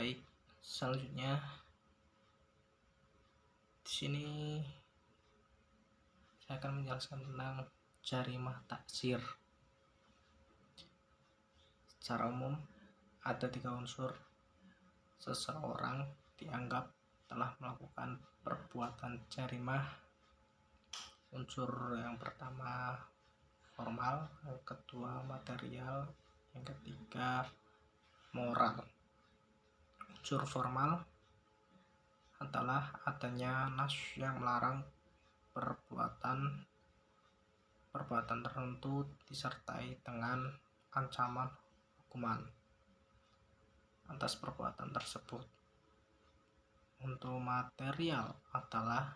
Baik, selanjutnya di sini saya akan menjelaskan tentang jarimah taksir. Secara umum ada 3 unsur seseorang dianggap telah melakukan perbuatan jarimah. Unsur yang pertama formal, yang kedua material, yang ketiga moral. Unsur formal adalah adanya nas yang melarang perbuatan tertentu disertai dengan ancaman hukuman atas perbuatan tersebut. Untuk material adalah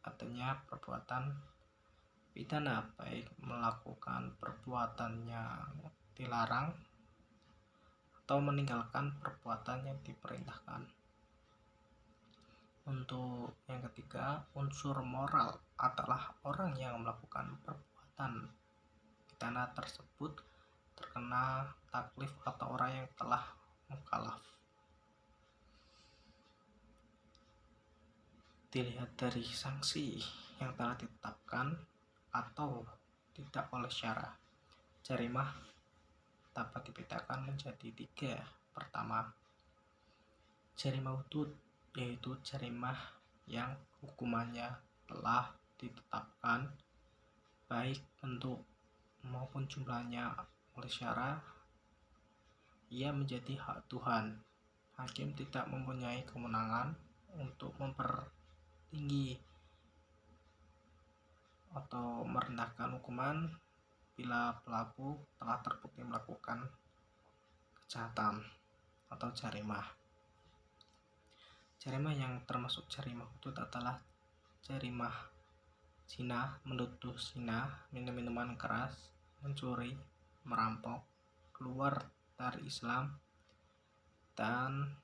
adanya perbuatan pidana, baik melakukan perbuatan yang dilarang atau meninggalkan perbuatan yang diperintahkan. Untuk yang ketiga, unsur moral adalah orang yang melakukan perbuatan pidana tersebut terkena taklif atau orang yang telah mukallaf. Dilihat dari sanksi yang telah ditetapkan atau tidak oleh syara, jarimah dapat dibedakan menjadi 3. Pertama, jarimah hudud, yaitu jarimah yang hukumannya telah ditetapkan baik bentuk maupun jumlahnya oleh syara. Ia menjadi hak Tuhan. Hakim tidak mempunyai kewenangan untuk mempertinggi atau merendahkan hukuman bila pelaku telah terbukti melakukan kejahatan atau jarimah. Jarimah yang termasuk jarimah hudud adalah jarimah zina, menuduh zina, minum minuman keras, mencuri, merampok, keluar dari Islam, dan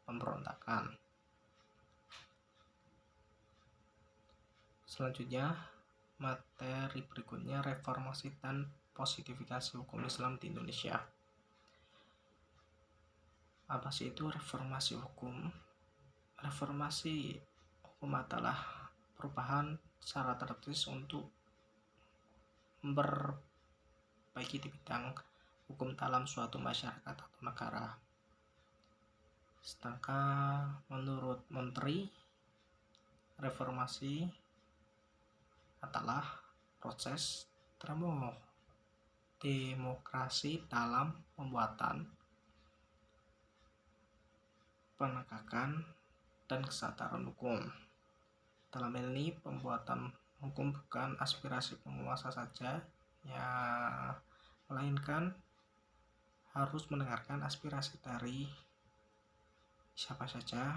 pemberontakan. Selanjutnya, materi berikutnya reformasi dan positifikasi hukum Islam di Indonesia. Apa sih itu reformasi hukum? Reformasi hukum adalah perubahan secara tertulis untuk memperbaiki di bidang hukum dalam suatu masyarakat atau negara. Sedangkan menurut Menteri, reformasi adalah proses demokrasi dalam pembuatan, penegakan, dan kesadaran hukum. Dalam ini, pembuatan hukum bukan aspirasi penguasa saja, melainkan harus mendengarkan aspirasi dari siapa saja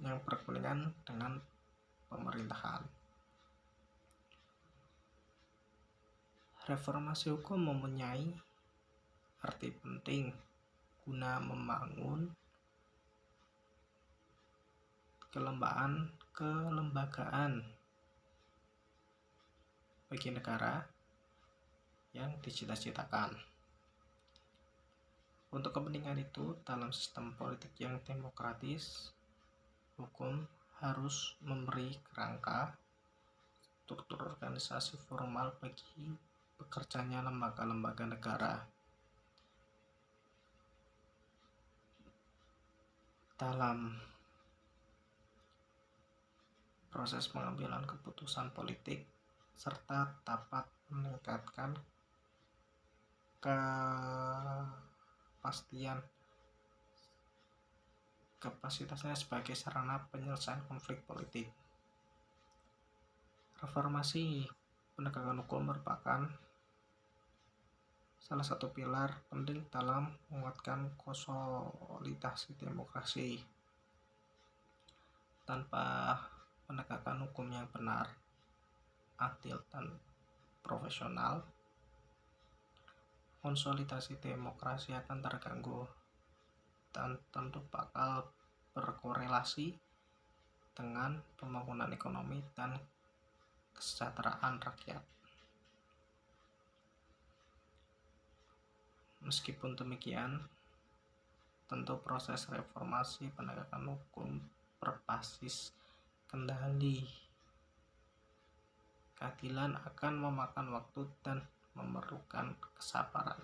yang berkepentingan dengan pemerintahan. Reformasi hukum mempunyai arti penting guna membangun kelembagaan bagi negara yang dicita-citakan. Untuk kepentingan itu, dalam sistem politik yang demokratis, hukum harus memberi kerangka struktur organisasi formal bagi bekerjanya lembaga-lembaga negara. Dalam proses pengambilan keputusan politik serta dapat meningkatkan kapasitasnya sebagai sarana penyelesaian konflik politik. Reformasi penegakan hukum merupakan salah satu pilar penting dalam menguatkan konsolidasi demokrasi. Tanpa penegakan hukum yang benar, adil, dan profesional, konsolidasi demokrasi akan terganggu dan tentu bakal berkorelasi dengan pembangunan ekonomi dan kesejahteraan rakyat. Meskipun demikian, Tentu proses reformasi penegakan hukum berbasis kendali keadilan akan memakan waktu dan memerlukan kesabaran.